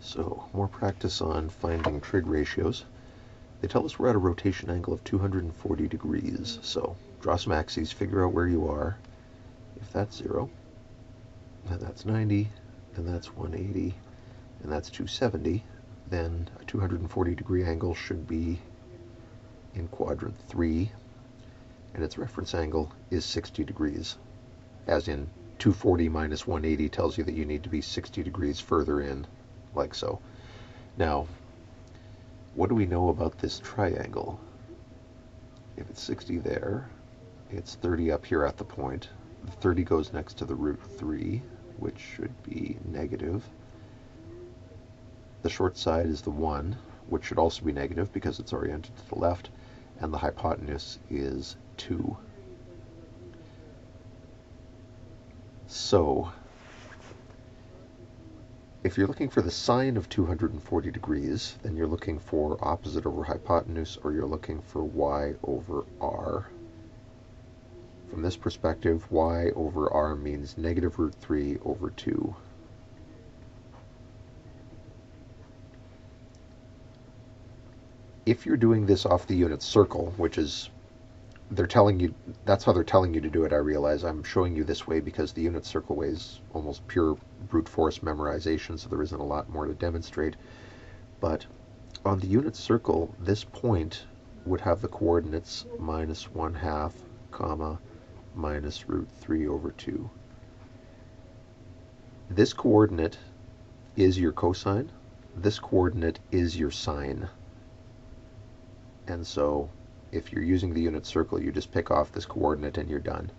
So, more practice on finding trig ratios. They tell us we're at a rotation angle of 240 degrees. So, draw some axes, figure out where you are. If that's 0, then that's 90, then that's 180, and that's 270. Then a 240 degree angle should be in quadrant 3, and its reference angle is 60 degrees, as in 240 minus 180 tells you that you need to be 60 degrees further in, like so. Now, what do we know about this triangle? If it's 60 there, it's 30 up here at the point. The 30 goes next to the root 3, which should be negative. The short side is the 1, which should also be negative because it's oriented to the left, and the hypotenuse is 2. So, if you're looking for the sine of 240 degrees, then you're looking for opposite over hypotenuse, or you're looking for y over r. From this perspective, y over r means negative root 3 over 2. If you're doing this off the unit circle, which is, they're telling you, that's how they're telling you to do it, I realize. I'm showing you this way because the unit circle way is almost pure brute force memorization, so there isn't a lot more to demonstrate. But on the unit circle, this point would have the coordinates minus 1/2, comma, minus root 3 over 2. This coordinate is your cosine. This coordinate is your sine. And so if you're using the unit circle, you just pick off this coordinate and you're done.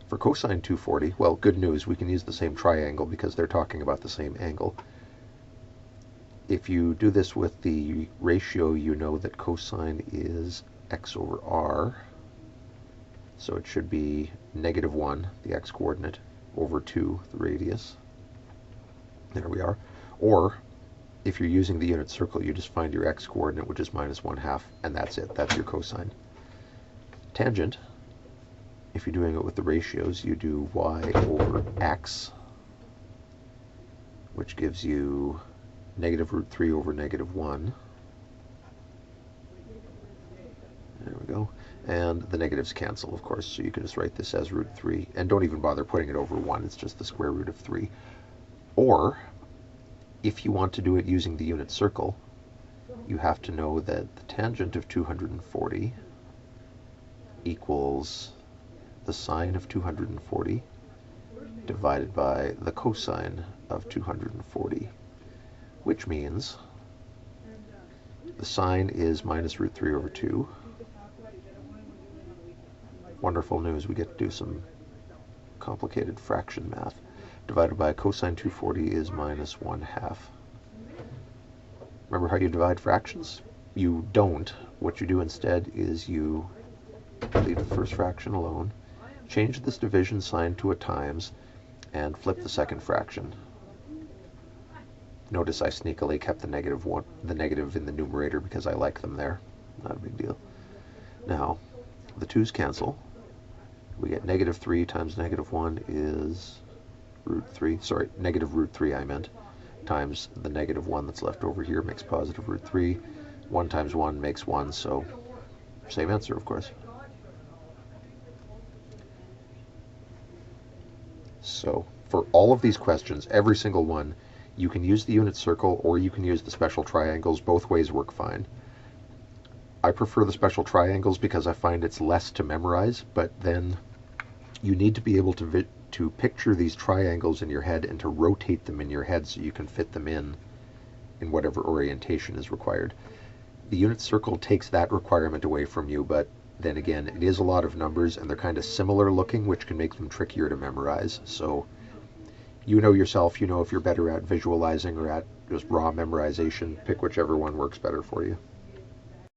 For cosine 240, well, good news, we can use the same triangle because they're talking about the same angle. If you do this with the ratio, you know that cosine is x over r. So it should be negative 1, the x-coordinate, over 2, the radius. There we are. Or, if you're using the unit circle, you just find your x-coordinate, which is minus 1/2, and that's it. That's your cosine. Tangent, if you're doing it with the ratios, you do y over x, which gives you negative root 3 over negative 1. There we go. And the negatives cancel, of course, so you can just write this as root 3. And don't even bother putting it over 1. It's just the square root of 3. Or, if you want to do it using the unit circle, you have to know that the tangent of 240 equals the sine of 240 divided by the cosine of 240, which means the sine is minus root 3 over 2. Wonderful news, we get to do some complicated fraction math. Divided by cosine 240 is minus 1/2. Remember how you divide fractions? You don't. What you do instead is you leave the first fraction alone, change this division sign to a times, and flip the second fraction. Notice I sneakily kept the negative in the numerator because I like them there. Not a big deal. Now, the 2's cancel. We get negative 3 times negative 1 is root 3, sorry, negative root 3 I meant, times the negative 1 that's left over here makes positive root 3. 1 times 1 makes 1, so same answer, of course. So for all of these questions, every single one, you can use the unit circle or you can use the special triangles. Both ways work fine. I prefer the special triangles because I find it's less to memorize, but then you need to be able to picture these triangles in your head and to rotate them in your head so you can fit them in whatever orientation is required. The unit circle takes that requirement away from you, but then again, it is a lot of numbers and they're kind of similar looking, which can make them trickier to memorize. So you know yourself, you know if you're better at visualizing or at just raw memorization. Pick whichever one works better for you.